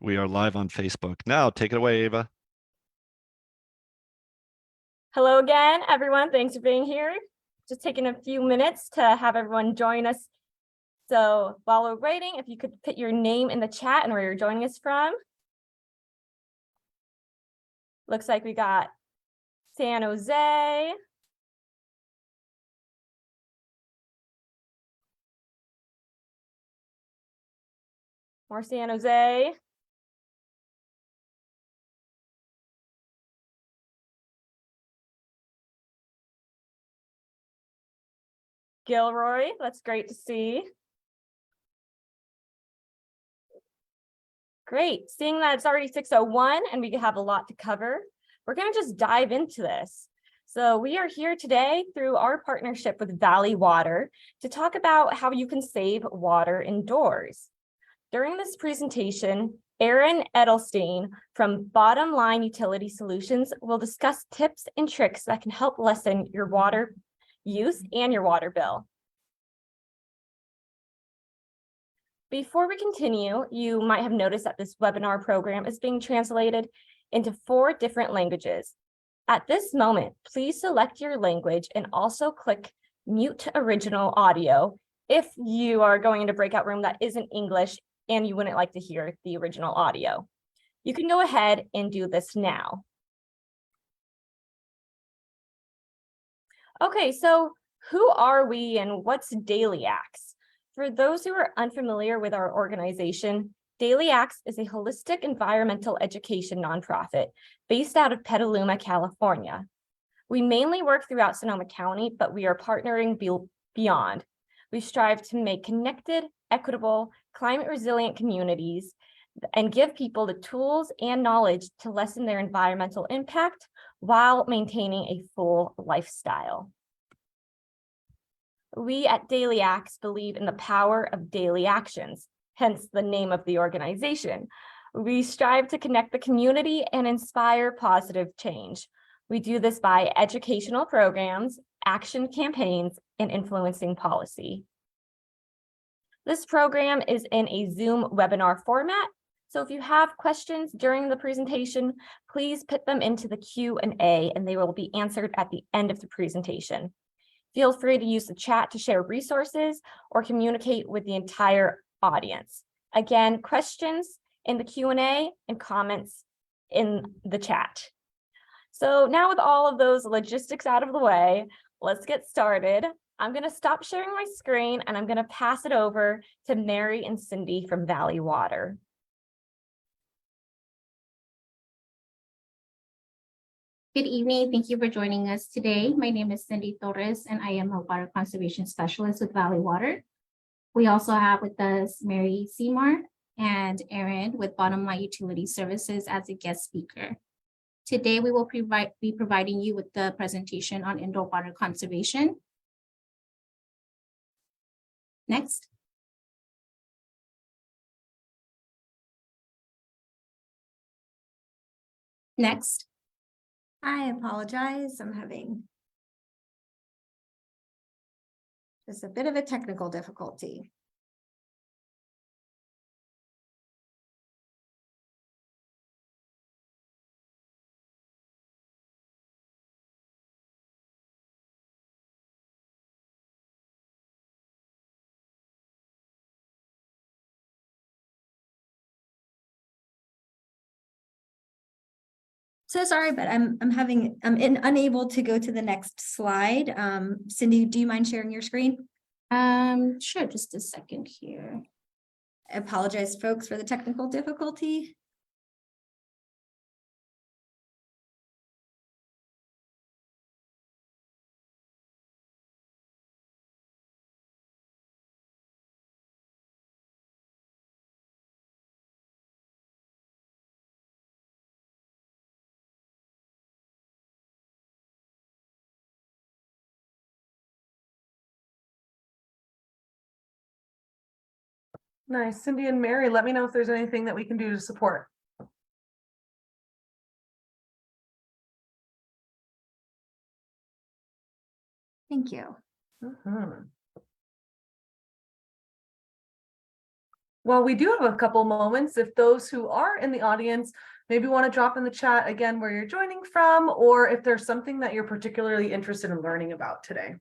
We are live on Facebook. Now, take it away, Ava. Hello again, everyone. Thanks for being here. Just taking a few minutes to have everyone join us. So while we're waiting, if you could put your name in the chat and where you're joining us from. Looks like we got San Jose. More San Jose. Gilroy, that's great to see. Great, seeing that it's already 6:01 and we have a lot to cover, we're going to just dive into this. So we are here today through our partnership with Valley Water to talk about how you can save water indoors. During this presentation, Aaron Edelstein from Bottom Line Utility Solutions will discuss tips and tricks that can help lessen your water use and your water bill. Before we continue, you might have noticed that this webinar program is being translated into 4 different languages. At this moment, please select your language and also click mute original audio if you are going into breakout room that isn't English and you wouldn't like to hear the original audio. You can go ahead and do this now. Okay, so who are we and what's Daily Axe? For those who are unfamiliar with our organization, Daily Axe is a holistic environmental education nonprofit based out of Petaluma, California. We mainly work throughout Sonoma County, but we are partnering beyond. We strive to make connected, equitable, climate-resilient communities and give people the tools and knowledge to lessen their environmental impact while maintaining a full lifestyle. We at Daily Axe believe in the power of daily actions, hence the name of the organization. We strive to connect the community and inspire positive change. We do this by educational programs, action campaigns, and influencing policy. This program is in a Zoom webinar format, so if you have questions during the presentation, please put them into the Q&A and they will be answered at the end of the presentation. Feel free to use the chat to share resources or communicate with the entire audience. Again, questions in the Q&A and comments in the chat. So now with all of those logistics out of the way, let's get started. I'm going to stop sharing my screen and I'm going to pass it over to Mary and Cindy from Valley Water. Good evening. Thank you for joining us today. My name is Cindy Torres, and I am a water conservation specialist with Valley Water. We also have with us Mary Seymour and Aaron with Bottom Line Utility Services as a guest speaker. Today, we will be providing you with the presentation on indoor water conservation. Next. Next. I apologize. I'm having just a bit of a technical difficulty. So sorry, but I'm unable to go to the next slide. Cindy, do you mind sharing your screen? Sure, just a second here. I apologize, folks, for the technical difficulty. Nice. Cindy and Mary, let me know if there's anything that we can do to support. Thank you. Well, we do have a couple moments. If those who are in the audience maybe want to drop in the chat again where you're joining from, or if there's something that you're particularly interested in learning about today.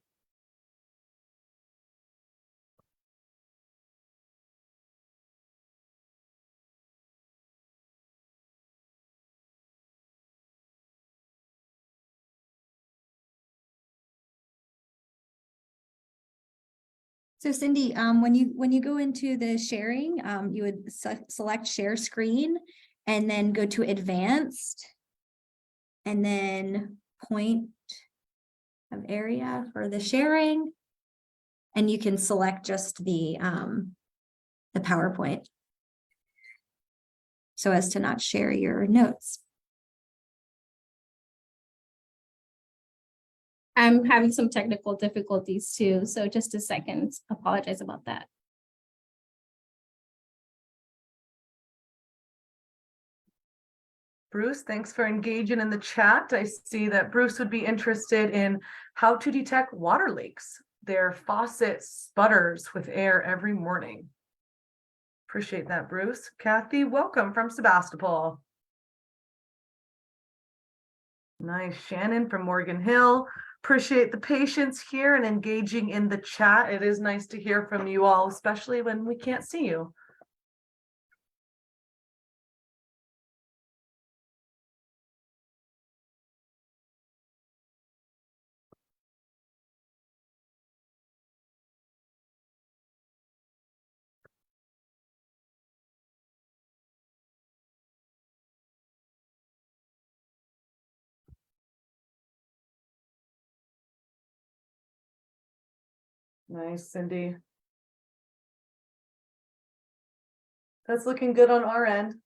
So Cindy, when you go into the sharing, you would select share screen and then go to advanced and then point of area for the sharing. And you can select just the PowerPoint so as to not share your notes. I'm having some technical difficulties too, so just a second, apologize about that. Bruce, thanks for engaging in the chat. I see that Bruce would be interested in how to detect water leaks. Their faucet sputters with air every morning. Appreciate that, Bruce. Kathy, welcome from Sebastopol. Nice. Shannon from Morgan Hill. Appreciate the patience here and engaging in the chat. It is nice to hear from you all, especially when we can't see you. Nice, Cindy. That's looking good on our end.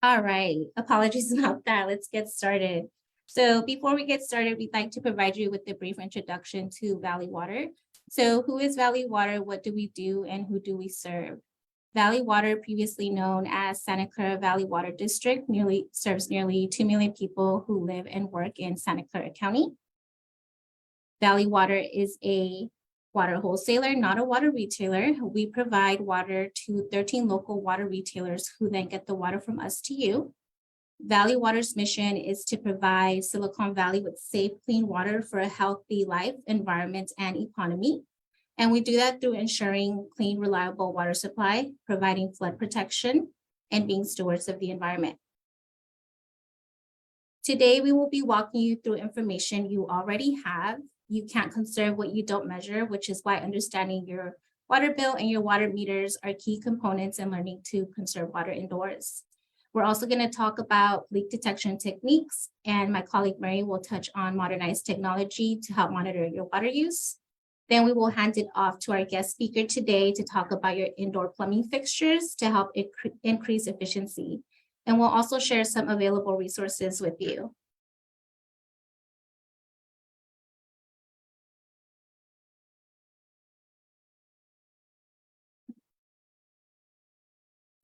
All right, apologies about that. Let's get started. So before we get started, we'd like to provide you with a brief introduction to Valley Water. So who is Valley Water? What do we do and who do we serve? Valley Water, previously known as Santa Clara Valley Water District, serves nearly 2 million people who live and work in Santa Clara County. Valley Water is a water wholesaler, not a water retailer. We provide water to 13 local water retailers who then get the water from us to you. Valley Water's mission is to provide Silicon Valley with safe, clean water for a healthy life, environment, and economy. And we do that through ensuring clean, reliable water supply, providing flood protection, and being stewards of the environment. Today, we will be walking you through information you already have. You can't conserve what you don't measure, which is why understanding your water bill and your water meters are key components in learning to conserve water indoors. We're also going to talk about leak detection techniques, and my colleague Mary will touch on modernized technology to help monitor your water use. Then we will hand it off to our guest speaker today to talk about your indoor plumbing fixtures to help increase efficiency. And we'll also share some available resources with you.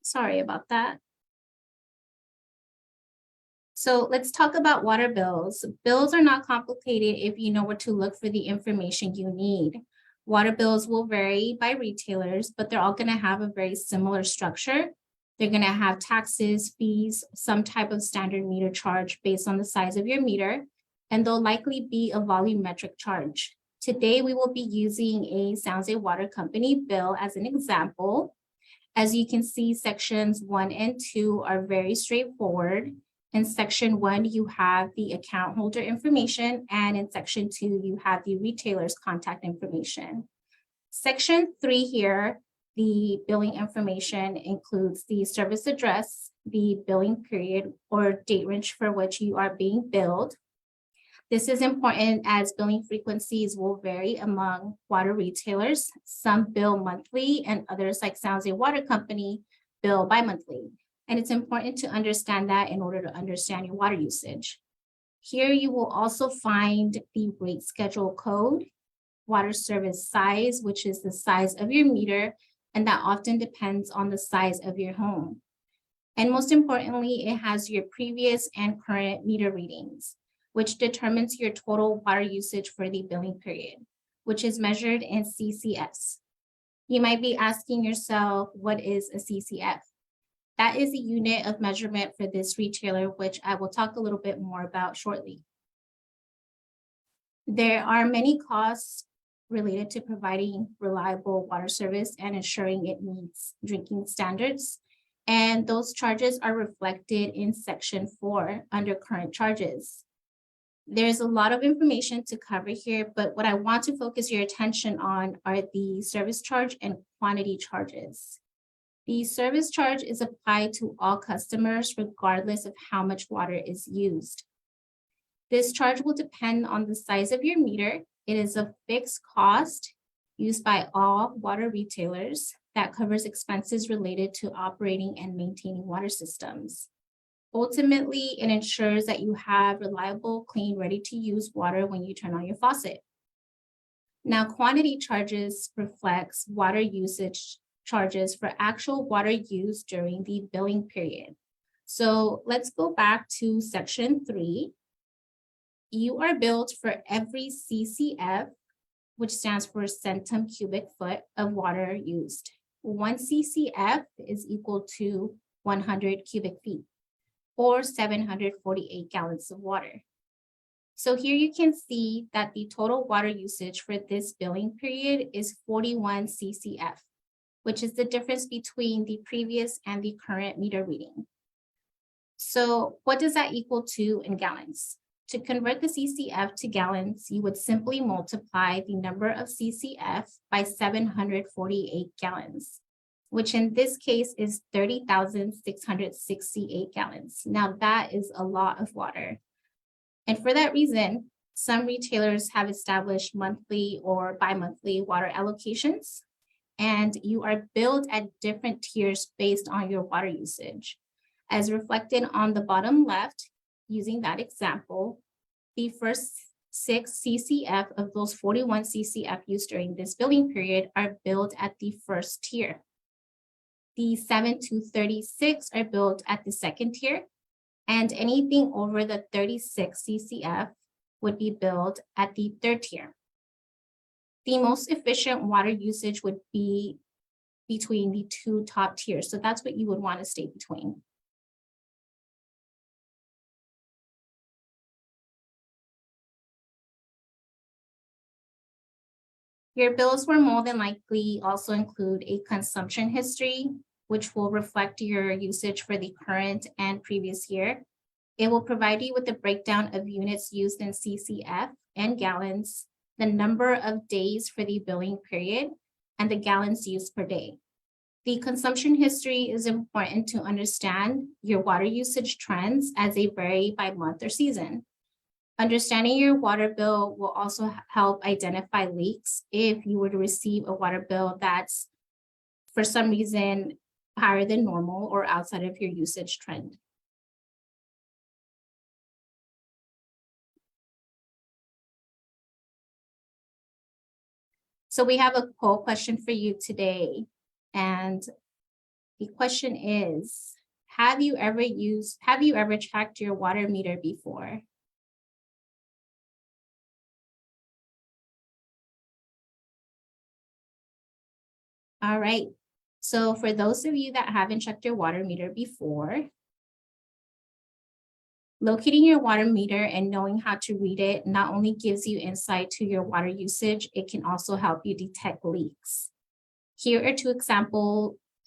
Sorry about that. So let's talk about water bills. Bills are not complicated if you know where to look for the information you need. Water bills will vary by retailers, but they're all going to have a very similar structure. They're going to have taxes, fees, some type of standard meter charge based on the size of your meter, and they'll likely be a volumetric charge. Today, we will be using a San Jose Water Company bill as an example. As you can see, sections 1 and 2 are very straightforward. In section 1, you have the account holder information, and in section 2, you have the retailer's contact information. Section 3 here, the billing information includes the service address, the billing period or date range for which you are being billed. This is important as billing frequencies will vary among water retailers. Some bill monthly and others, like San Jose Water Company, bill bi-monthly. And it's important to understand that in order to understand your water usage. Here you will also find the rate schedule code, water service size, which is the size of your meter, and that often depends on the size of your home. And most importantly, it has your previous and current meter readings, which determines your total water usage for the billing period, which is measured in CCFs. You might be asking yourself, what is a CCF? That is a unit of measurement for this retailer, which I will talk a little bit more about shortly. There are many costs related to providing reliable water service and ensuring it meets drinking standards. And those charges are reflected in Section 4 under current charges. There's a lot of information to cover here, but what I want to focus your attention on are the service charge and quantity charges. The service charge is applied to all customers regardless of how much water is used. This charge will depend on the size of your meter. It is a fixed cost used by all water retailers that covers expenses related to operating and maintaining water systems. Ultimately, it ensures that you have reliable, clean, ready-to-use water when you turn on your faucet. Now, quantity charges reflects water usage charges for actual water used during the billing period. So let's go back to Section 3. You are billed for every CCF, which stands for centum cubic foot of water used. 1 CCF is equal to 100 cubic feet, or 748 gallons of water. So here you can see that the total water usage for this billing period is 41 CCF, which is the difference between the previous and the current meter reading. So what does that equal to in gallons? To convert the CCF to gallons, you would simply multiply the number of CCF by 748 gallons, which in this case is 30,668 gallons. Now that is a lot of water. And for that reason, some retailers have established monthly or bi-monthly water allocations, and you are billed at different tiers based on your water usage. As reflected on the bottom left, using that example, the first 6 CCF of those 41 CCF used during this billing period are billed at the first tier. The 7 to 36 are billed at the second tier, and anything over the 36 CCF would be billed at the third tier. The most efficient water usage would be between the 2 top tiers, so that's what you would want to stay between. Your bills will more than likely also include a consumption history, which will reflect your usage for the current and previous year. It will provide you with a breakdown of units used in CCF and gallons, the number of days for the billing period, and the gallons used per day. The consumption history is important to understand your water usage trends as they vary by month or season. Understanding your water bill will also help identify leaks if you were to receive a water bill that's for some reason higher than normal or outside of your usage trend. So we have a poll question for you today. And the question is, have you ever checked your water meter before? All right, so for those of you that haven't checked your water meter before, locating your water meter and knowing how to read it not only gives you insight to your water usage, it can also help you detect leaks. Here are 2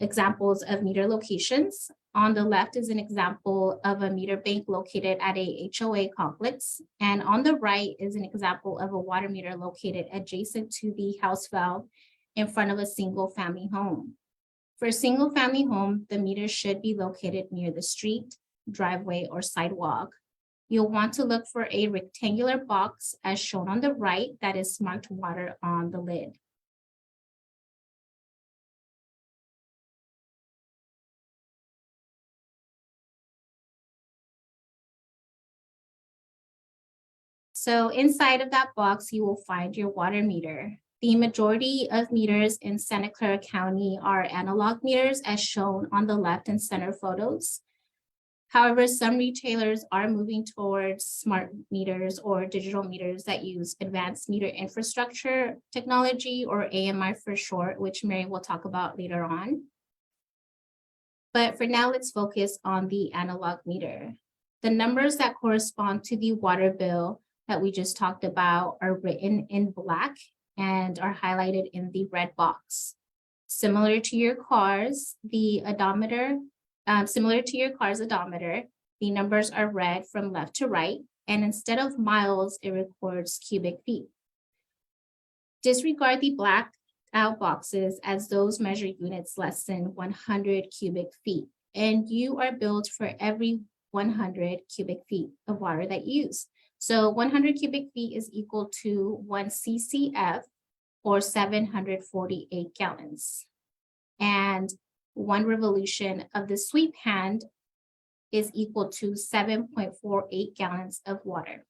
examples of meter locations. On the left is an example of a meter bank located at a HOA complex, and on the right is an example of a water meter located adjacent to the house valve in front of a single-family home. For a single-family home, the meter should be located near the street, driveway, or sidewalk. You'll want to look for a rectangular box as shown on the right that is marked water on the lid. So inside of that box, you will find your water meter. The majority of meters in Santa Clara County are analog meters as shown on the left and center photos. However, some retailers are moving towards smart meters or digital meters that use advanced meter infrastructure technology, or AMI for short, which Mary will talk about later on. But for now, let's focus on the analog meter. The numbers that correspond to the water bill that we just talked about are written in black and are highlighted in the red box. Similar to your car's odometer, the numbers are read from left to right, and instead of miles, it records cubic feet. Disregard the blacked out boxes as those measure units less than 100 cubic feet, and you are billed for every 100 cubic feet of water that you use. So 100 cubic feet is equal to 1 CCF, or 748 gallons. And 1 revolution of the sweep hand is equal to 7.48 gallons of water,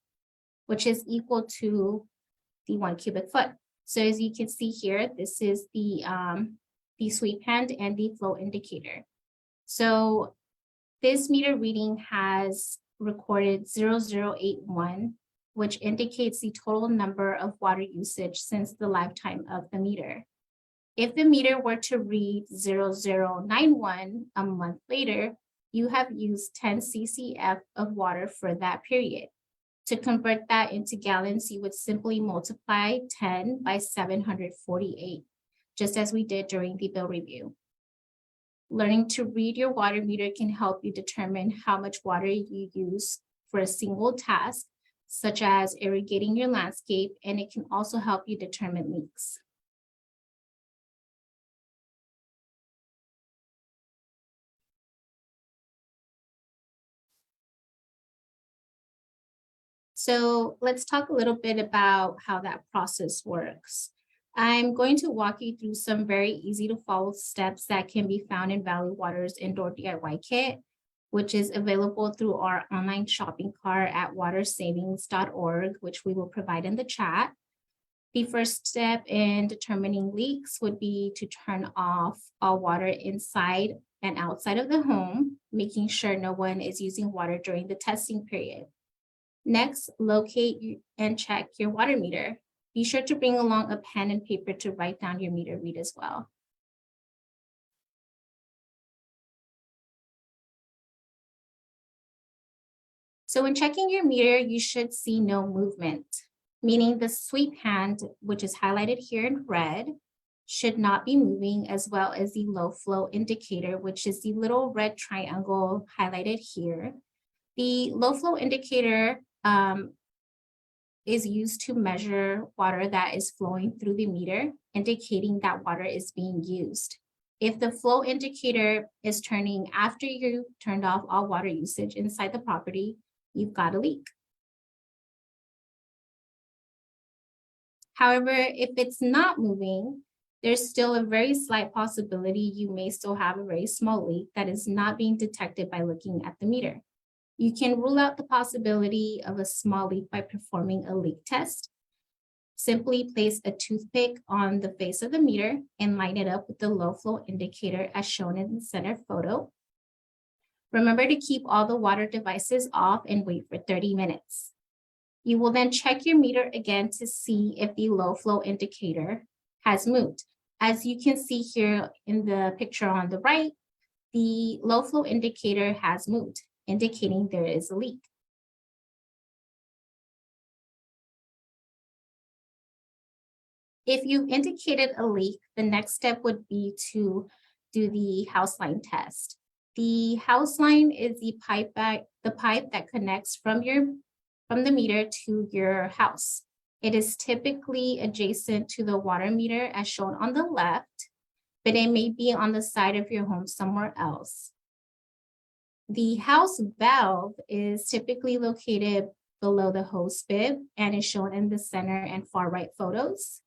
which is equal to the 1 cubic foot. So as you can see here, this is the sweep hand and the flow indicator. So this meter reading has recorded 0081, which indicates the total number of water usage since the lifetime of the meter. If the meter were to read 0091 a month later, you have used 10 CCF of water for that period. To convert that into gallons, you would simply multiply 10 by 748, just as we did during the bill review. Learning to read your water meter can help you determine how much water you use for a single task, such as irrigating your landscape, and it can also help you determine leaks. So let's talk a little bit about how that process works. I'm going to walk you through some very easy to follow steps that can be found in Valley Water's indoor DIY kit, which is available through our online shopping cart at watersavings.org, which we will provide in the chat. The first step in determining leaks would be to turn off all water inside and outside of the home, making sure no one is using water during the testing period. Next, locate and check your water meter. Be sure to bring along a pen and paper to write down your meter read as well. So when checking your meter, you should see no movement, meaning the sweep hand, which is highlighted here in red, should not be moving, as well as the low flow indicator, which is the little red triangle highlighted here. The low flow indicator is used to measure water that is flowing through the meter, indicating that water is being used. If the flow indicator is turning after you turned off all water usage inside the property, you've got a leak. However, if it's not moving, there's still a very slight possibility you may still have a very small leak that is not being detected by looking at the meter. You can rule out the possibility of a small leak by performing a leak test. Simply place a toothpick on the face of the meter and line it up with the low flow indicator as shown in the center photo. Remember to keep all the water devices off and wait for 30 minutes. You will then check your meter again to see if the low flow indicator has moved. As you can see here in the picture on the right, the low flow indicator has moved, indicating there is a leak. If you've indicated a leak, the next step would be to do the house line test. The house line is the pipe that connects from the meter to your house. It is typically adjacent to the water meter as shown on the left, but it may be on the side of your home somewhere else. The house valve is typically located below the hose bib and is shown in the center and far right photos.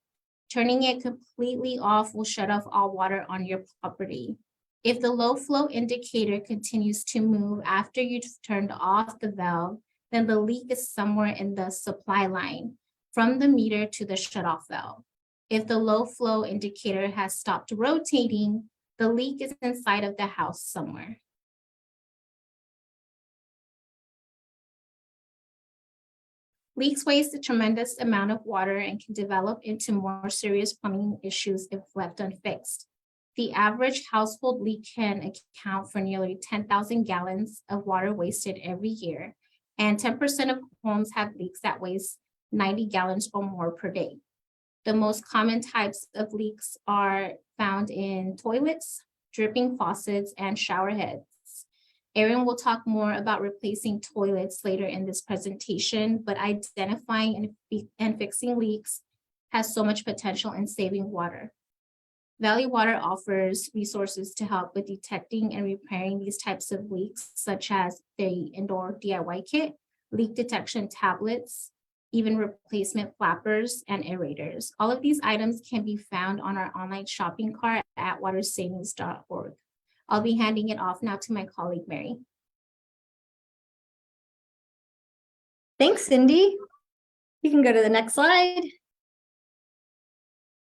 Turning it completely off will shut off all water on your property. If the low flow indicator continues to move after you've turned off the valve, then the leak is somewhere in the supply line from the meter to the shutoff valve. If the low flow indicator has stopped rotating, the leak is inside of the house somewhere. Leaks waste a tremendous amount of water and can develop into more serious plumbing issues if left unfixed. The average household leak can account for nearly 10,000 gallons of water wasted every year, and 10% of homes have leaks that waste 90 gallons or more per day. The most common types of leaks are found in toilets, dripping faucets, and shower heads. Erin will talk more about replacing toilets later in this presentation, but identifying and fixing leaks has so much potential in saving water. Valley Water offers resources to help with detecting and repairing these types of leaks, such as the indoor DIY kit, leak detection tablets, even replacement flappers and aerators. All of these items can be found on our online shopping cart at watersavings.org. I'll be handing it off now to my colleague, Mary. Thanks, Cindy. You can go to the next slide.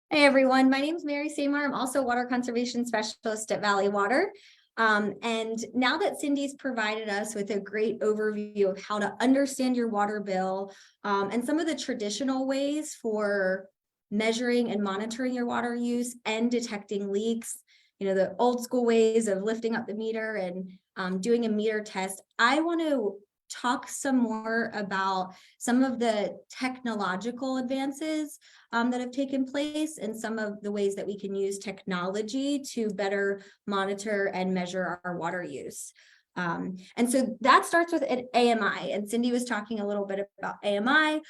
Hey, everyone. My name is Mary Seymour. I'm also Water Conservation Specialist at Valley Water. And now that Cindy's provided us with a great overview of how to understand your water bill and some of the traditional ways for measuring and monitoring your water use and detecting leaks, you know, the old school ways of lifting up the meter and doing a meter test, I want to talk some more about some of the technological advances that have taken place and some of the ways that we can use technology to better monitor and measure our water use. And so that starts with an AMI, and Cindy was talking a little bit about AMI.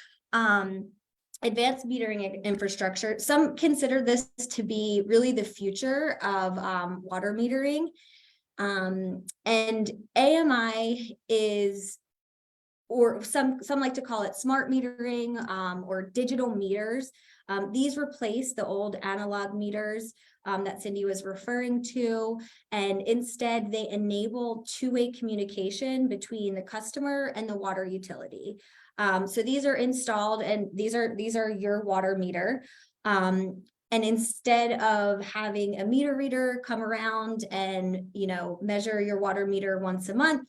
Advanced metering infrastructure. Some consider this to be really the future of water metering. And AMI is, or some like to call it smart metering or digital meters. These replace the old analog meters that Cindy was referring to, and instead they enable two-way communication between the customer and the water utility. So these are installed, and these are your water meter. And instead of having a meter reader come around and, you know, measure your water meter once a month,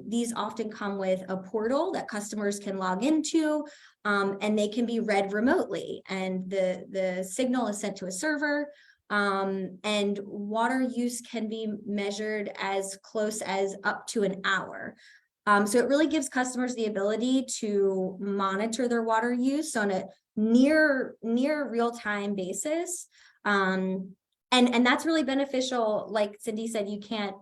these often come with a portal that customers can log into, and they can be read remotely. And the signal is sent to a server, and water use can be measured as close as up to an hour. So it really gives customers the ability to monitor their water use on a near real-time basis. And that's really beneficial. Like Cindy said, you can't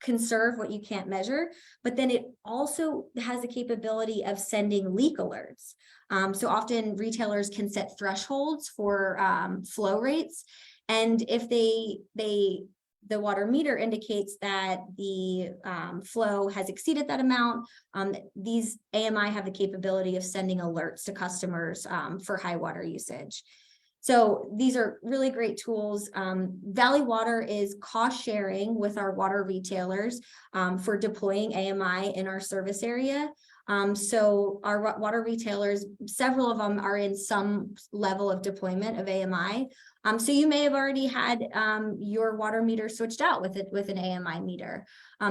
conserve what you can't measure, but then it also has the capability of sending leak alerts. So often retailers can set thresholds for flow rates. And if the water meter indicates that the flow has exceeded that amount, these AMI have the capability of sending alerts to customers for high water usage. So these are really great tools. Valley Water is cost sharing with our water retailers for deploying AMI in our service area. So our water retailers, several of them are in some level of deployment of AMI. So you may have already had your water meter switched out with an AMI meter.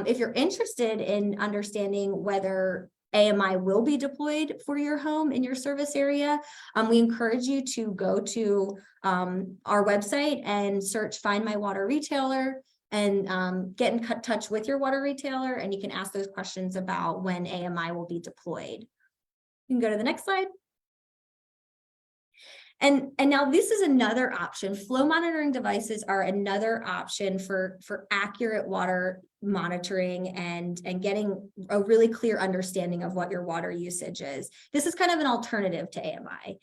If you're interested in understanding whether AMI will be deployed for your home in your service area, we encourage you to go to our website and search Find My Water Retailer and get in touch with your water retailer, and you can ask those questions about when AMI will be deployed. You can go to the next slide. And now this is another option. Flow monitoring devices are another option for accurate water monitoring and getting a really clear understanding of what your water usage is. This is kind of an alternative to AMI.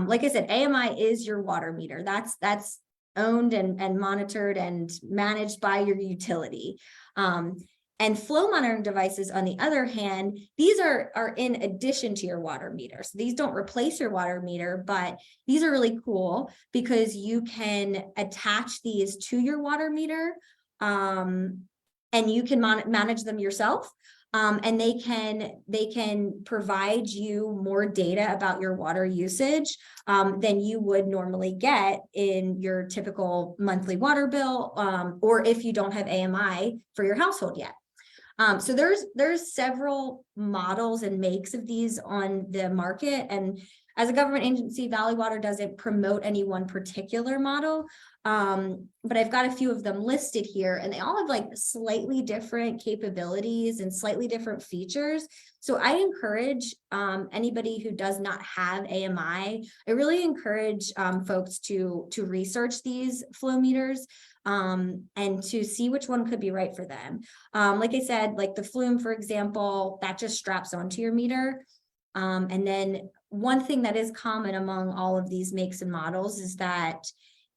Like I said, AMI is your water meter. That's owned and monitored and managed by your utility. And flow monitoring devices, on the other hand, these are in addition to your water meter. So these don't replace your water meter, but these are really cool because you can attach these to your water meter and you can manage them yourself. And they can provide you more data about your water usage than you would normally get in your typical monthly water bill, or if you don't have AMI for your household yet. So there's several models and makes of these on the market, and as a government agency, Valley Water doesn't promote any one particular model, but I've got a few of them listed here, and they all have like slightly different capabilities and slightly different features. So I encourage anybody who does not have AMI, I really encourage folks to research these flow meters and to see which one could be right for them. Like I said, like the Flume, for example, that just straps onto your meter. And then one thing that is common among all of these makes and models is that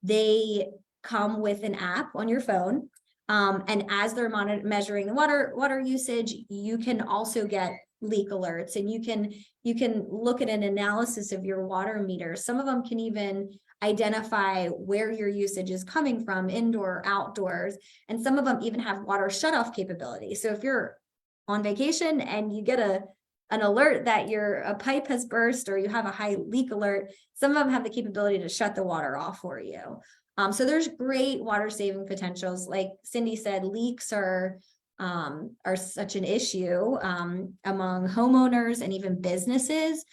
they come with an app on your phone. And as they're measuring the water usage, you can also get leak alerts, and you can look at an analysis of your water meter. Some of them can even identify where your usage is coming from, indoor or outdoors, and some of them even have water shutoff capability. So if you're on vacation and you get an alert that a pipe has burst, or you have a high leak alert, some of them have the capability to shut the water off for you. So there's great water saving potentials. Like Cindy said, leaks are such an issue among homeowners and even businesses.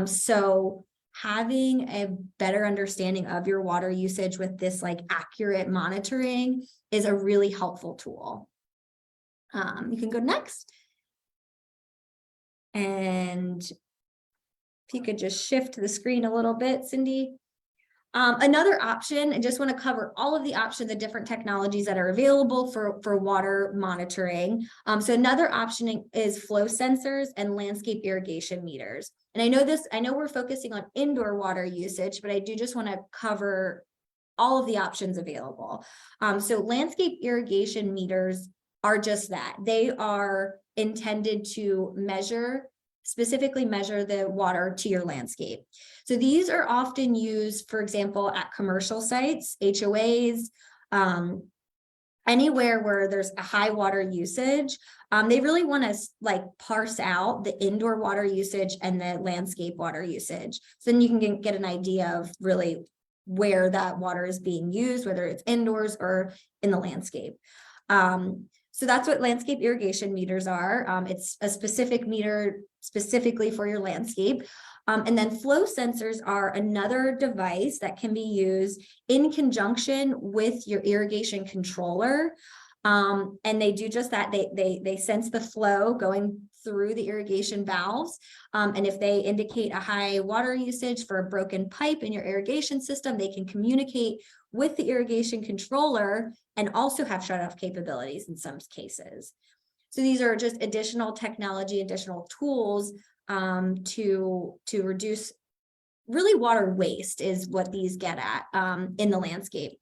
So having a better understanding of your water usage with this like accurate monitoring is a really helpful tool. You can go next. And if you could just shift the screen a little bit, Cindy. Another option, I just want to cover all of the options, the different technologies that are available for water monitoring. So another option is flow sensors and landscape irrigation meters. And I know we're focusing on indoor water usage, but I do just want to cover all of the options available. So landscape irrigation meters are just that. They are intended to specifically measure the water to your landscape. So these are often used, for example, at commercial sites, HOAs, anywhere where there's a high water usage. They really want to like parse out the indoor water usage and the landscape water usage. So then you can get an idea of really where that water is being used, whether it's indoors or in the landscape. So that's what landscape irrigation meters are. It's a specific meter specifically for your landscape. And then flow sensors are another device that can be used in conjunction with your irrigation controller. And they do just that. They sense the flow going through the irrigation valves. And if they indicate a high water usage for a broken pipe in your irrigation system, they can communicate with the irrigation controller and also have shut-off capabilities in some cases. So these are just additional technology, additional tools to reduce really water waste is what these get at in the landscape.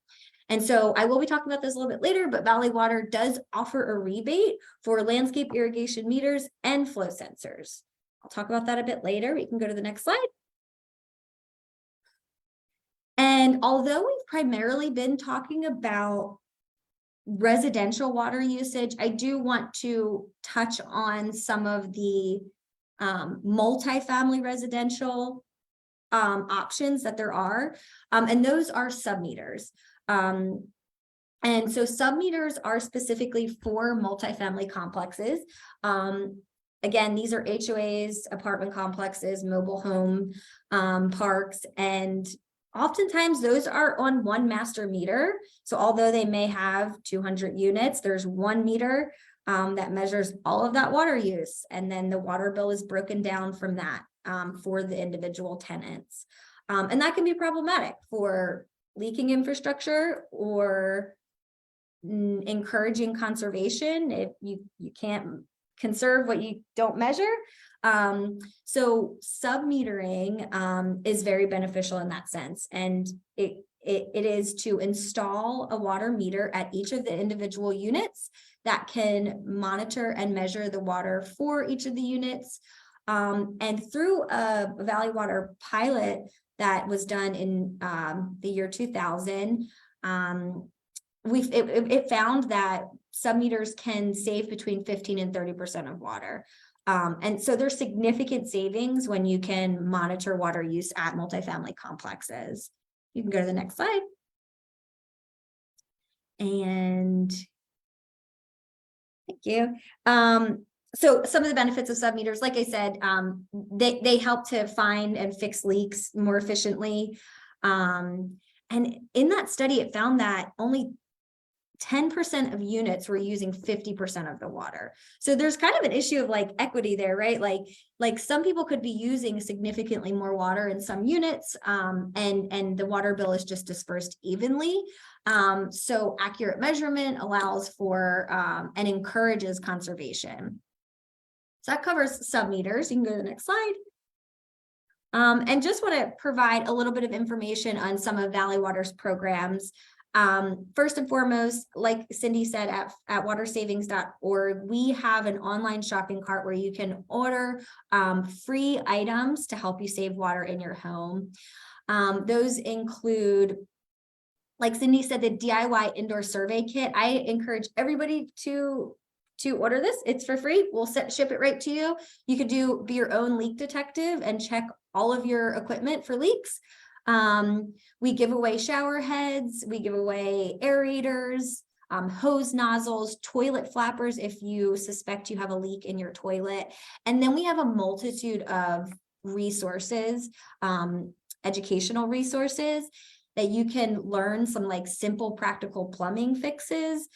And so I will be talking about this a little bit later, but Valley Water does offer a rebate for landscape irrigation meters and flow sensors. I'll talk about that a bit later. We can go to the next slide. And although we've primarily been talking about residential water usage, I do want to touch on some of the multifamily residential options that there are, and those are submeters. And so submeters are specifically for multifamily complexes. Again, these are HOAs, apartment complexes, mobile home parks, and oftentimes those are on one master meter. So although they may have 200 units, there's one meter that measures all of that water use. And then the water bill is broken down from that for the individual tenants. And that can be problematic for leaking infrastructure or encouraging conservation if you can't conserve what you don't measure. So submetering is very beneficial in that sense. And it is to install a water meter at each of the individual units that can monitor and measure the water for each of the units. And through a Valley Water pilot that was done in the year 2000, it found that submeters can save between 15 and 30% of water. And so there's significant savings when you can monitor water use at multifamily complexes. You can go to the next slide. And thank you. So some of the benefits of submeters, like I said, they help to find and fix leaks more efficiently. And in that study, it found that only 10% of units were using 50% of the water. So there's kind of an issue of like equity there, right? Like some people could be using significantly more water in some units, and the water bill is just dispersed evenly. So accurate measurement allows for and encourages conservation. So that covers submeters. You can go to the next slide. And just want to provide a little bit of information on some of Valley Water's programs. First and foremost, like Cindy said, at watersavings.org, we have an online shopping cart where you can order free items to help you save water in your home. Those include, like Cindy said, the DIY indoor survey kit. I encourage everybody to order this. It's for free. We'll ship it right to you. You could be your own leak detective and check all of your equipment for leaks. We give away shower heads, we give away aerators, hose nozzles, toilet flappers if you suspect you have a leak in your toilet. And then we have a multitude of resources, educational resources that you can learn some like simple practical plumbing fixes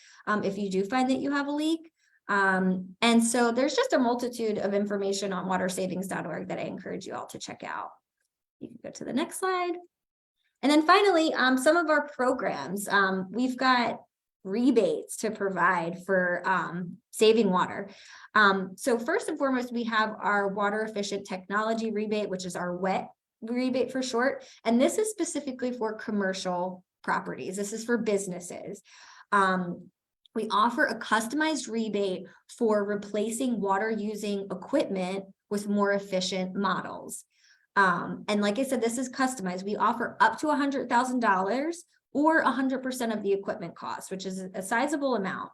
if you do find that you have a leak. And so there's just a multitude of information on watersavings.org that I encourage you all to check out. You can go to the next slide. And then finally, some of our programs, we've got rebates to provide for saving water. So first and foremost, we have our water efficient technology rebate, which is our WET rebate for short. And this is specifically for commercial properties. This is for businesses. We offer a customized rebate for replacing water using equipment with more efficient models. And like I said, this is customized. We offer up to $100,000 or 100% of the equipment cost, which is a sizable amount.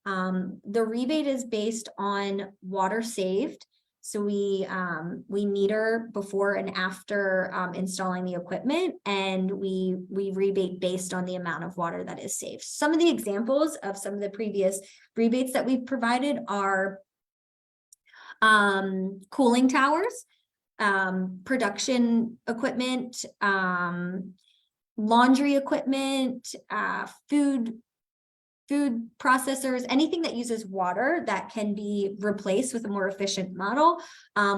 The rebate is based on water saved. So we meter before and after installing the equipment, and we rebate based on the amount of water that is saved. Some of the examples of some of the previous rebates that we've provided are cooling towers, production equipment, laundry equipment, food processors, anything that uses water that can be replaced with a more efficient model,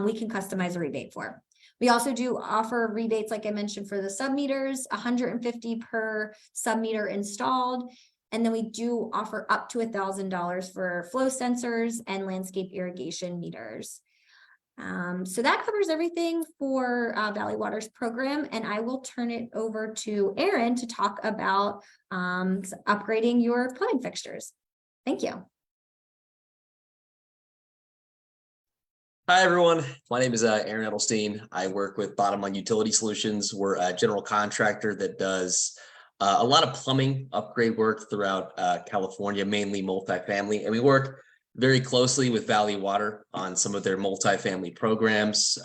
we can customize a rebate for. We also do offer rebates, like I mentioned, for the submeters, $150 per submeter installed. And then we do offer up to $1,000 for flow sensors and landscape irrigation meters. So that covers everything for Valley Water's program, and I will turn it over to Aaron to talk about upgrading your plumbing fixtures. Thank you. Hi, everyone. My name is Aaron Edelstein. I work with Bottom Line Utility Solutions. We're a general contractor that does a lot of plumbing upgrade work throughout California, mainly multifamily, and we work very closely with Valley Water on some of their multifamily programs,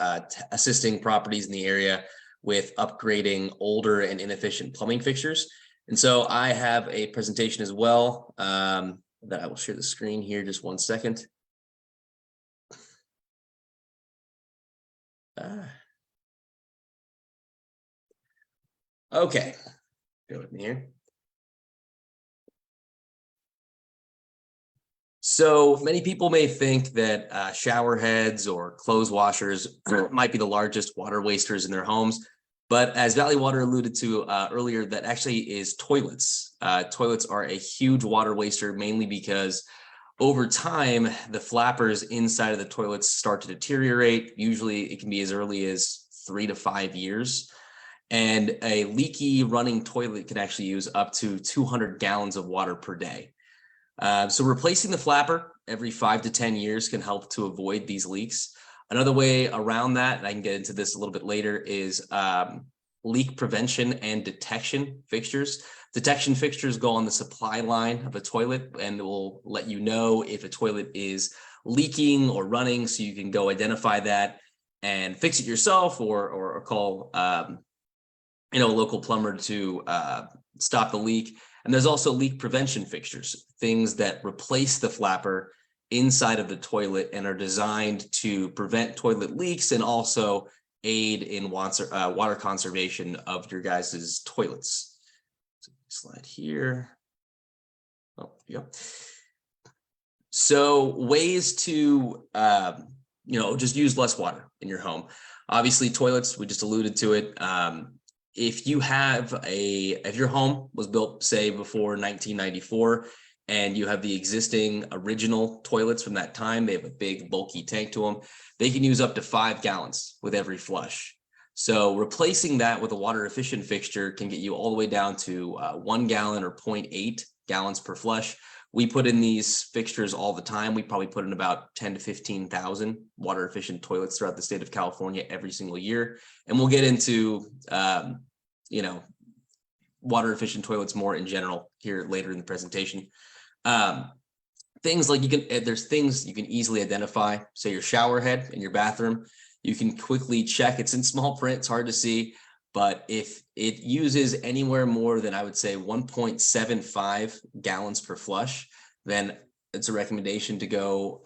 assisting properties in the area with upgrading older and inefficient plumbing fixtures. And so I have a presentation as well that I will share the screen here. Just one second. Okay, go with me here. So many people may think that shower heads or clothes washers might be the largest water wasters in their homes. But as Valley Water alluded to earlier, that actually is toilets. Toilets are a huge water waster, mainly because over time, the flappers inside of the toilets start to deteriorate. Usually it can be as early as 3 to 5 years. And a leaky running toilet can actually use up to 200 gallons of water per day. So replacing the flapper every 5 to 10 years can help to avoid these leaks. Another way around that, and I can get into this a little bit later, is leak prevention and detection fixtures. Detection fixtures go on the supply line of a toilet and will let you know if a toilet is leaking or running, so you can go identify that and fix it yourself, or call a local plumber to stop the leak. And there's also leak prevention fixtures, things that replace the flapper inside of the toilet and are designed to prevent toilet leaks and also aid in water conservation of your guys' toilets. Slide here. Oh, yeah. So ways to just use less water in your home. Obviously, toilets, we just alluded to it. If your home was built, say, before 1994, and you have the existing original toilets from that time, they have a big bulky tank to them, they can use up to 5 gallons with every flush. So replacing that with a water efficient fixture can get you all the way down to 1 gallon or 0.8 gallons per flush. We put in these fixtures all the time. We probably put in about 10 to 15,000 water efficient toilets throughout the state of California every single year. And we'll get into, water efficient toilets more in general here later in the presentation. Things like there's things you can easily identify. Say your shower head in your bathroom, you can quickly check. It's in small print, it's hard to see, but if it uses anywhere more than, I would say, 1.75 gallons per flush, then it's a recommendation to go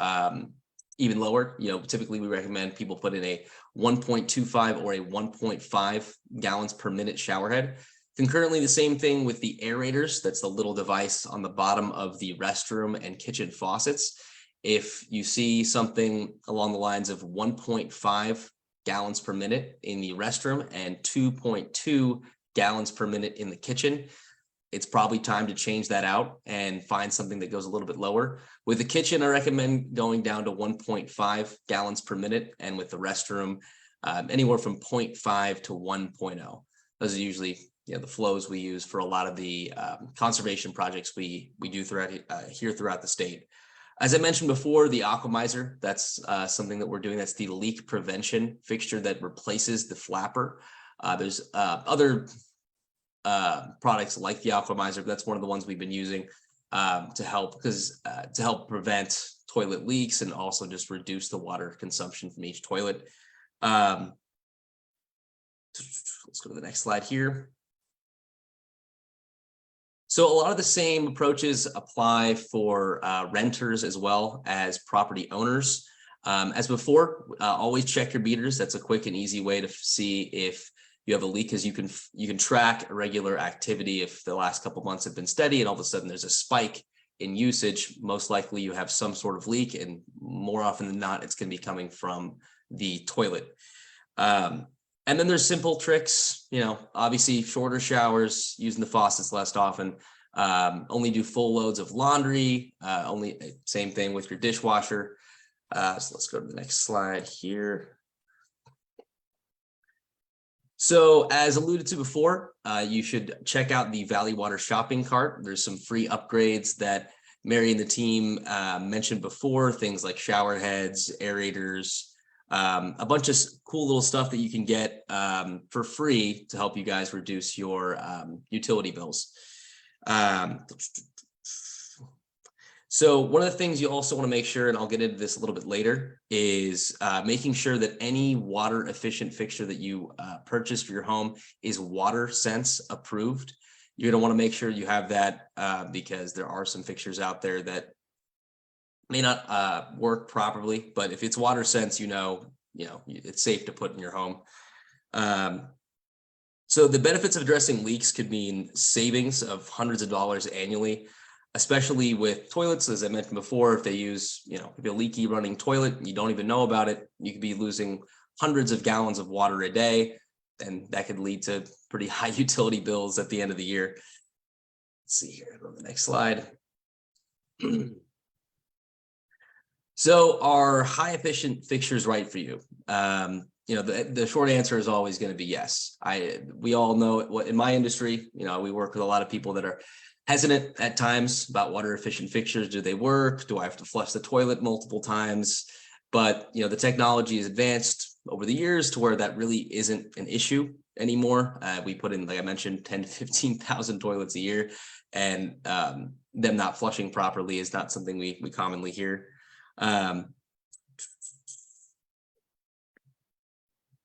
even lower. Typically we recommend people put in a 1.25 or a 1.5 gallons per minute shower head. Concurrently, the same thing with the aerators. That's the little device on the bottom of the restroom and kitchen faucets. If you see something along the lines of 1.5 gallons per minute in the restroom and 2.2 gallons per minute in the kitchen, it's probably time to change that out and find something that goes a little bit lower. With the kitchen, I recommend going down to 1.5 gallons per minute, and with the restroom, anywhere from 0.5 to 1.0. Those are usually the flows we use for a lot of the conservation projects we do throughout the state. As I mentioned before, the aquamizer, that's something that we're doing. That's the leak prevention fixture that replaces the flapper. There's other products like the aquamizer, but that's one of the ones we've been using to help prevent toilet leaks and also just reduce the water consumption from each toilet. Let's go to the next slide here. So a lot of the same approaches apply for renters as well as property owners. As before, always check your meters. That's a quick and easy way to see if you have a leak, because you can track irregular activity. If the last couple of months have been steady and all of a sudden there's a spike in usage, most likely you have some sort of leak, and more often than not, it's going to be coming from the toilet. And then there's simple tricks, obviously shorter showers, using the faucets less often, only do full loads of laundry, same thing with your dishwasher. So let's go to the next slide here. So as alluded to before, you should check out the Valley Water shopping cart. There's some free upgrades that Mary and the team mentioned before, things like shower heads, aerators, a bunch of cool little stuff that you can get for free to help you guys reduce your utility bills. So one of the things you also want to make sure, and I'll get into this a little bit later, is making sure that any water efficient fixture that you purchase for your home is WaterSense approved. You're going to want to make sure you have that because there are some fixtures out there that may not work properly, but if it's WaterSense, it's safe to put in your home. So the benefits of addressing leaks could mean savings of hundreds of dollars annually, especially with toilets. As I mentioned before, if they use, if a leaky running toilet and you don't even know about it, you could be losing hundreds of gallons of water a day, and that could lead to pretty high utility bills at the end of the year. Let's see here, go to the next slide. So are high efficient fixtures right for you? The short answer is always going to be yes. We all know what in my industry, we work with a lot of people that are hesitant at times about water efficient fixtures. Do they work? Do I have to flush the toilet multiple times? But the technology is advanced over the years to where that really isn't an issue. anymore. We put in, like I mentioned, 10 to 15,000 toilets a year, and them not flushing properly is not something we commonly hear.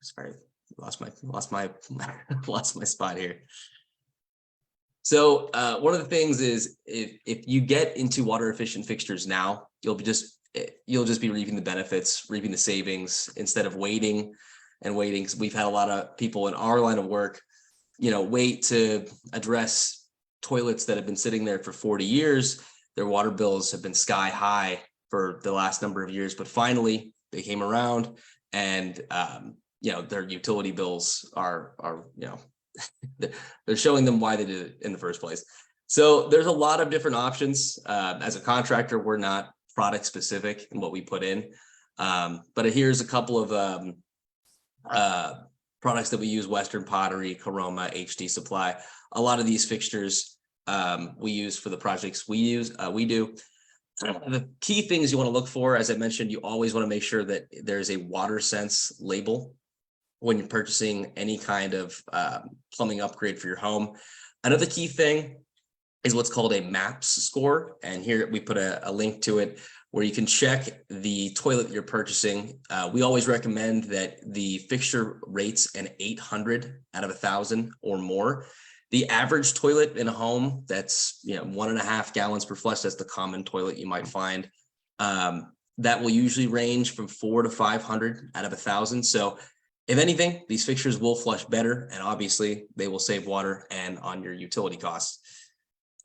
Sorry, lost my spot here. So one of the things is if you get into water efficient fixtures now, you'll just be reaping the benefits, reaping the savings instead of waiting. Because we've had a lot of people in our line of work, wait to address toilets that have been sitting there for 40 years. Their water bills have been sky high for the last number of years, but finally they came around, and their utility bills are they're showing them why they did it in the first place. So there's a lot of different options. As a contractor, we're not product specific in what we put in, but here's a couple of products that we use: Western Pottery, Caroma, HD Supply. A lot of these fixtures we use for the projects we do. The key things you want to look for, as I mentioned, you always want to make sure that there's a water sense label when you're purchasing any kind of plumbing upgrade for your home. Another key thing is what's called a MAPS score. And here we put a link to it where you can check the toilet you're purchasing. We always recommend that the fixture rates an 800 out of 1,000 or more. The average toilet in a home, that's 1.5 gallons per flush. That's the common toilet you might find. That will usually range from 400 to 500 out of 1,000. So if anything, these fixtures will flush better, and obviously they will save water and on your utility costs.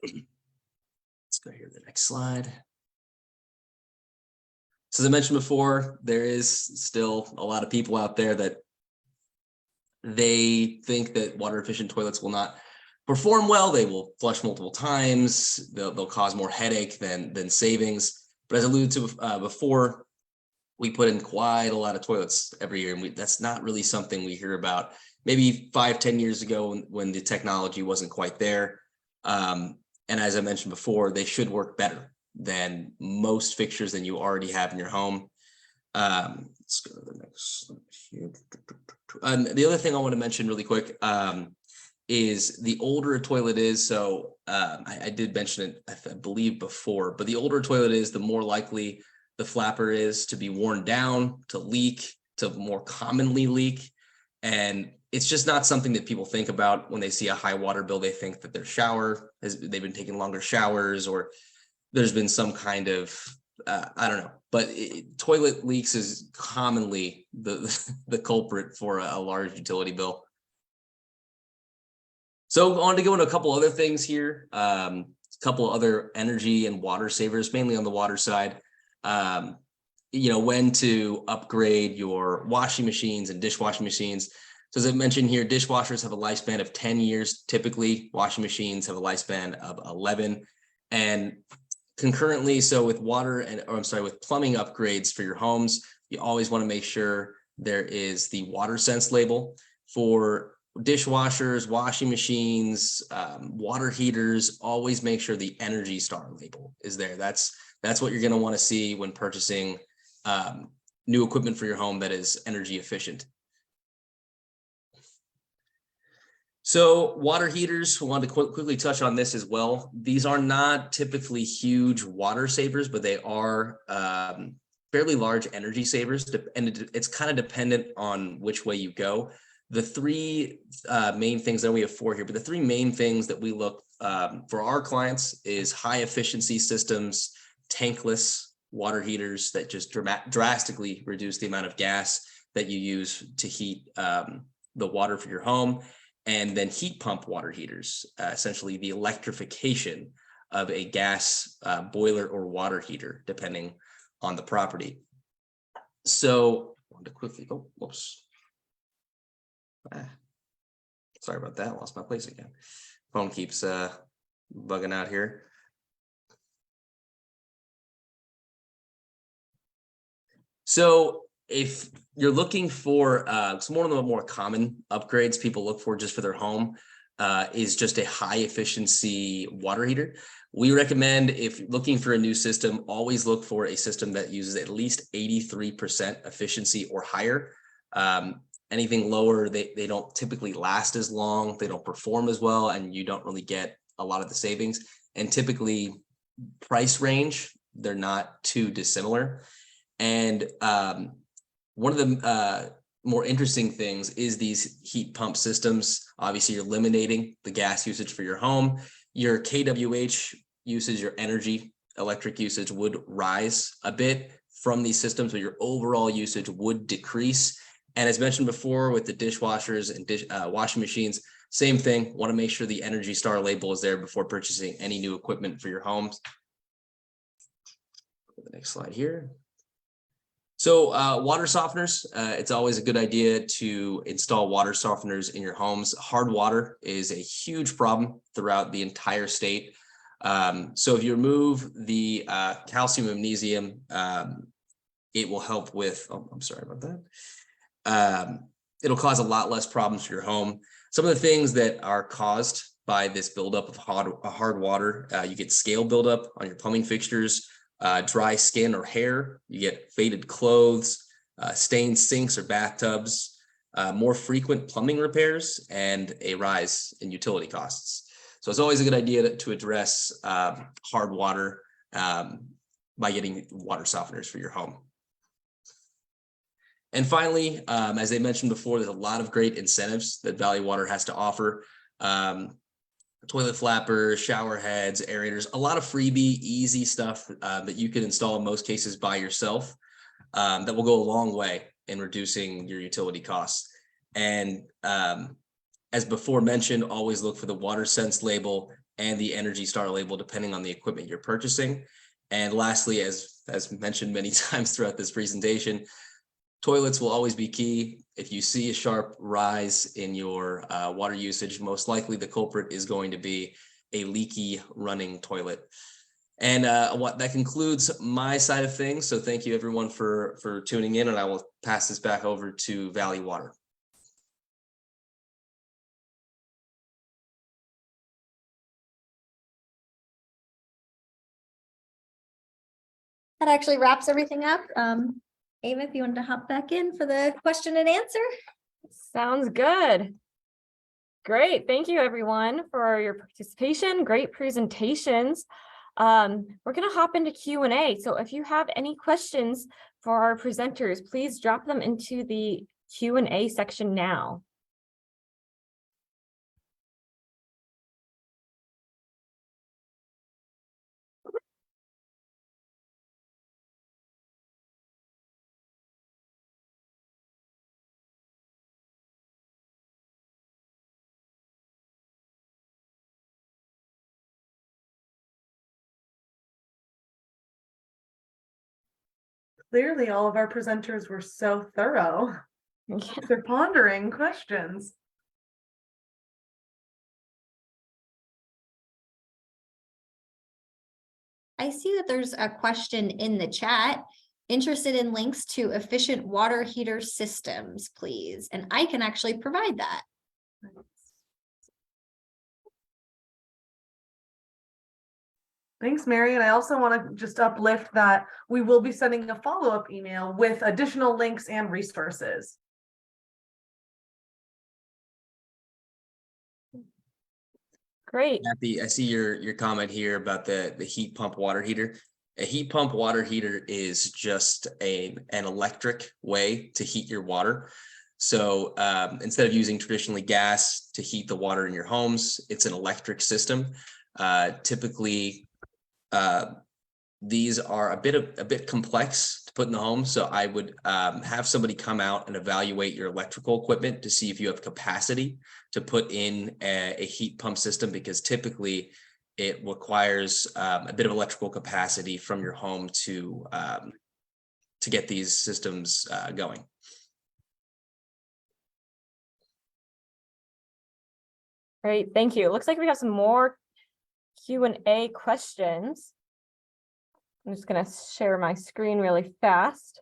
Let's go here to the next slide. So as I mentioned before, there is still a lot of people out there that they think that water efficient toilets will not perform well. They will flush multiple times. They'll cause more headache than savings. But as I alluded to before, we put in quite a lot of toilets every year, and that's not really something we hear about. Maybe 5-10 years ago when the technology wasn't quite there. And as I mentioned before, they should work better than most fixtures that you already have in your home. Let's go to the next slide here. And the other thing I want to mention really quick is the older a toilet is. So I did mention it, I believe, before, but the older a toilet is, the more likely the flapper is to be worn down, to leak, to more commonly leak. And it's just not something that people think about when they see a high water bill. They think that they've been taking longer showers, or there's been some kind of, I don't know, but toilet leaks is commonly the culprit for a large utility bill. So I wanted to go into a couple other things here, a couple other energy and water savers, mainly on the water side. When to upgrade your washing machines and dishwashing machines. So as I mentioned here, dishwashers have a lifespan of 10 years. Typically, washing machines have a lifespan of 11. And concurrently, so with with plumbing upgrades for your homes, you always want to make sure there is the water sense label. For dishwashers, washing machines, water heaters, always make sure the Energy Star label is there. That's what you're going to want to see when purchasing new equipment for your home that is energy efficient. So water heaters, we wanted to quickly touch on this as well. These are not typically huge water savers, but they are fairly large energy savers, and it's kind of dependent on which way you go. The three main things, that we have 4 here, but the 3 main things that we look for our clients is high efficiency systems, tankless water heaters that just drastically reduce the amount of gas that you use to heat the water for your home, and then heat pump water heaters, essentially the electrification of a gas boiler or water heater, depending on the property. So I wanted to quickly, sorry about that, lost my place again. Phone keeps bugging out here. So if you're looking for some one of the more common upgrades people look for just for their home is just a high efficiency water heater. We recommend, if looking for a new system, always look for a system that uses at least 83% efficiency or higher. Anything lower, they don't typically last as long, they don't perform as well, and you don't really get a lot of the savings. And typically price range, they're not too dissimilar. And one of the more interesting things is these heat pump systems. Obviously, you're eliminating the gas usage for your home. Your kWh usage, your electric usage would rise a bit from these systems, but your overall usage would decrease. And as mentioned before, with the dishwashers and washing machines, same thing. Want to make sure the Energy Star label is there before purchasing any new equipment for your homes. The next slide here. So water softeners, it's always a good idea to install water softeners in your homes. Hard water is a huge problem throughout the entire state. So if you remove the calcium and magnesium, it will help with, oh, I'm sorry about that. It'll cause a lot less problems for your home. Some of the things that are caused by this buildup of hard water, you get scale buildup on your plumbing fixtures, dry skin or hair, you get faded clothes, stained sinks or bathtubs, more frequent plumbing repairs, and a rise in utility costs. So it's always a good idea to address hard water by getting water softeners for your home. And finally, as I mentioned before, there's a lot of great incentives that Valley Water has to offer. Toilet flappers, shower heads, aerators, a lot of freebie, easy stuff that you can install in most cases by yourself that will go a long way in reducing your utility costs. And as before mentioned, always look for the WaterSense label and the Energy Star label, depending on the equipment you're purchasing. And lastly, as mentioned many times throughout this presentation, toilets will always be key. If you see a sharp rise in your water usage, most likely the culprit is going to be a leaky running toilet. And that concludes my side of things. So thank you everyone for tuning in, and I will pass this back over to Valley Water. That actually wraps everything up. Ava, if you want to hop back in for the question and answer. Sounds good. Great. Thank you, everyone, for your participation. Great presentations. We're going to hop into Q&A. So if you have any questions for our presenters, please drop them into the Q&A section now. Clearly, all of our presenters were so thorough. They're pondering questions. I see that there's a question in the chat. Interested in links to efficient water heater systems, please. And I can actually provide that. Thanks, Mary. And I also want to just uplift that we will be sending a follow-up email with additional links and resources. Great. Kathy, I see your comment here about the heat pump water heater. A heat pump water heater is just an electric way to heat your water. So instead of using traditionally gas to heat the water in your homes, it's an electric system. Typically, these are a bit complex to put in the home. So I would have somebody come out and evaluate your electrical equipment to see if you have capacity to put in a heat pump system, because typically it requires a bit of electrical capacity from your home to get these systems going. Great. Thank you. It looks like we have some more Q&A questions. I'm just going to share my screen really fast.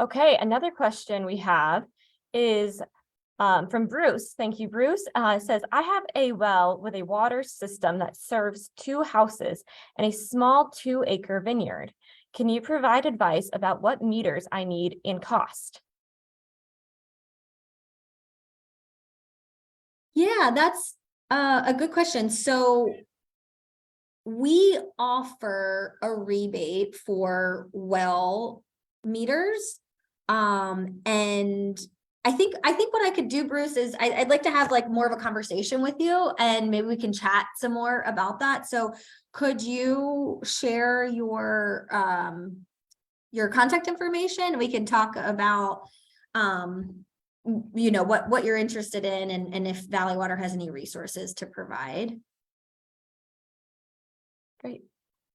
Okay, another question we have is from Bruce. Thank you, Bruce. It says, I have a well with a water system that serves 2 houses and a small 2-acre vineyard. Can you provide advice about what meters I need in cost? Yeah, that's a good question. So we offer a rebate for well meters. And I think what I could do, Bruce, is I'd like to have like more of a conversation with you, and maybe we can chat some more about that. So could you share your contact information? We can talk about what you're interested in, and if Valley Water has any resources to provide. Great.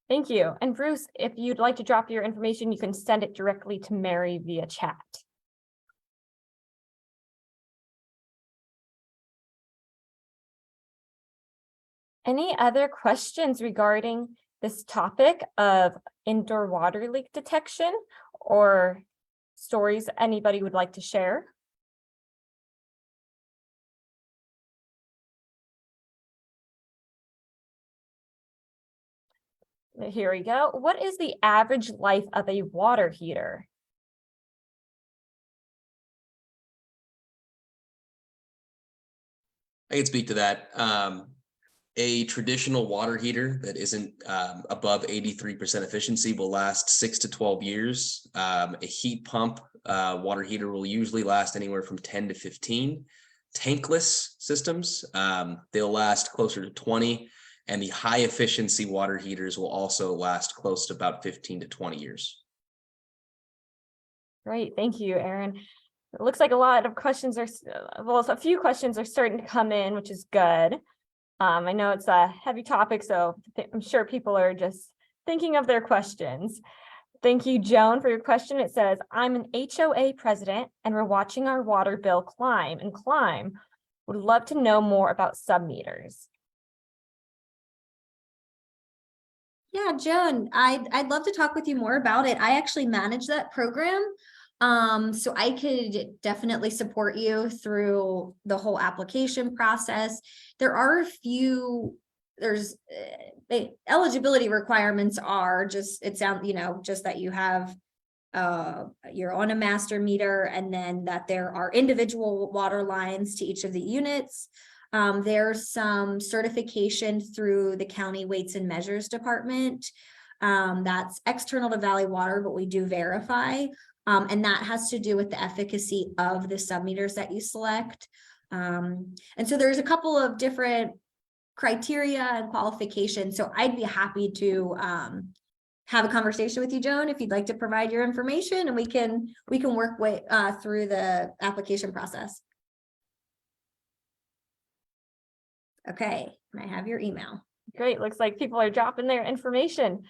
Thank you. And Bruce, if you'd like to drop your information, you can send it directly to Mary via chat. Any other questions regarding this topic of indoor water leak detection, or stories anybody would like to share? Here we go. What is the average life of a water heater? I can speak to that. A traditional water heater that isn't above 83% efficiency will last 6 to 12 years. A heat pump water heater will usually last anywhere from 10 to 15. Tankless systems, they'll last closer to 20. And the high efficiency water heaters will also last close to about 15 to 20 years. Great, thank you, Aaron. It looks like a lot of questions are, well, a few questions are starting to come in, which is good. I know it's a heavy topic, so I'm sure people are just thinking of their questions. Thank you, Joan, for your question. It says, I'm an HOA president and we're watching our water bill climb and climb. Would love to know more about submeters. Yeah, Joan, I'd love to talk with you more about it. I actually manage that program. So I could definitely support you through the whole application process. There are a few, the eligibility requirements are just, it sounds, just that you have, you're on a master meter, and then that there are individual water lines to each of the units. There's some certification through the county weights and measures department. That's external to Valley Water, but we do verify. And that has to do with the efficacy of the submeters that you select. And so there's a couple of different criteria and qualifications. So I'd be happy to have a conversation with you, Joan, if you'd like to provide your information, and we can work through the application process. Okay, and I have your email. Great, looks like people are dropping their information.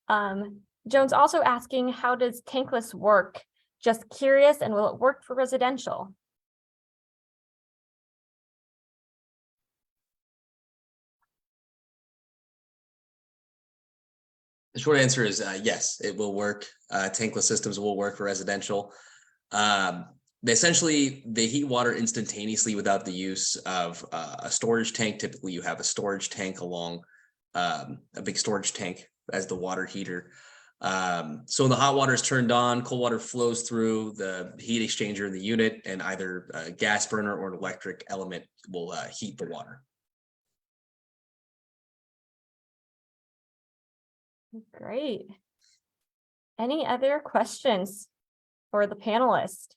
Joan's also asking, how does tankless work? Just curious, and will it work for residential? The short answer is yes, it will work. Tankless systems will work for residential. Essentially, they heat water instantaneously without the use of a storage tank. Typically, you have a storage tank along a big storage tank as the water heater. So when the hot water is turned on, cold water flows through the heat exchanger in the unit, and either a gas burner or an electric element will heat the water. Great. Any other questions for the panelists?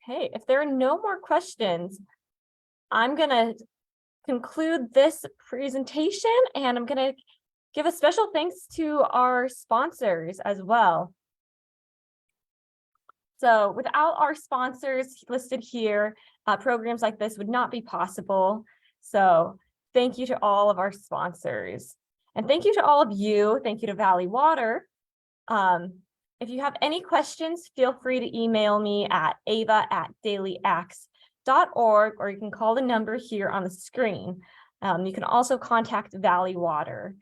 Okay, if there are no more questions, I'm gonna conclude this presentation, and I'm gonna give a special thanks to our sponsors as well. So without our sponsors listed here, programs like this would not be possible. So thank you to all of our sponsors, and thank you to all of you. Thank you to Valley Water. If you have any questions, feel free to email me at ava@dailyax.org, or you can call the number here on the screen. You can also contact Valley Water.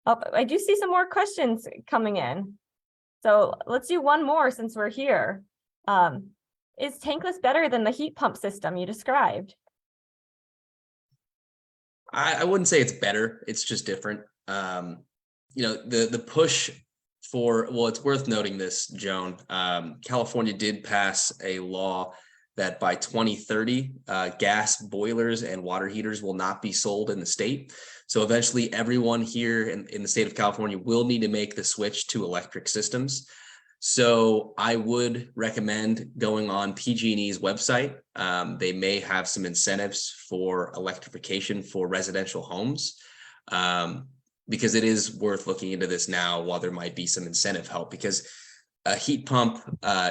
Oh, I do see some more questions coming in. So let's do one more since we're here. Is tankless better than the heat pump system you described? I wouldn't say it's better. It's just different. You know, the push for, well, it's worth noting this, Joan. California did pass a law that by 2030, gas boilers and water heaters will not be sold in the state. So eventually everyone here in the state of California will need to make the switch to electric systems. So I would recommend going on PG&E's website. They may have some incentives for electrification for residential homes, because it is worth looking into this now while there might be some incentive help, because a heat pump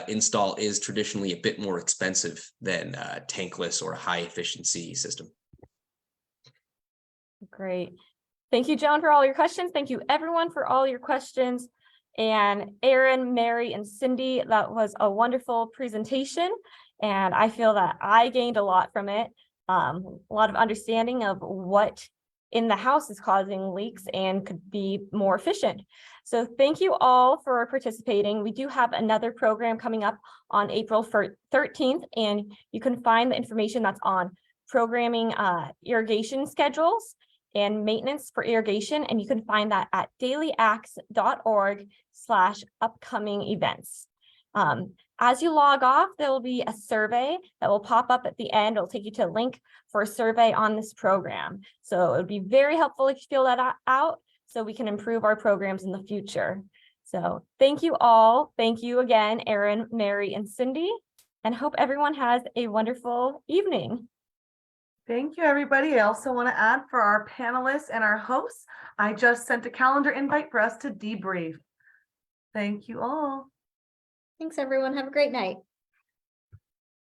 install is traditionally a bit more expensive than tankless or a high efficiency system. Great. Thank you, Joan, for all your questions. Thank you, everyone, for all your questions. And Aaron, Mary, and Cindy, that was a wonderful presentation. And I feel that I gained a lot from it, a lot of understanding of what in the house is causing leaks and could be more efficient. So thank you all for participating. We do have another program coming up on April 13th, and you can find the information that's on programming irrigation schedules and maintenance for irrigation. And you can find that at dailyacts.org/upcoming events. As you log off, there will be a survey that will pop up at the end. It'll take you to a link for a survey on this program. So it would be very helpful if you fill that out so we can improve our programs in the future. So thank you all. Thank you again, Aaron, Mary, and Cindy, and hope everyone has a wonderful evening. Thank you, everybody. I also want to add for our panelists and our hosts, I just sent a calendar invite for us to debrief. Thank you all. Thanks, everyone. Have a great night.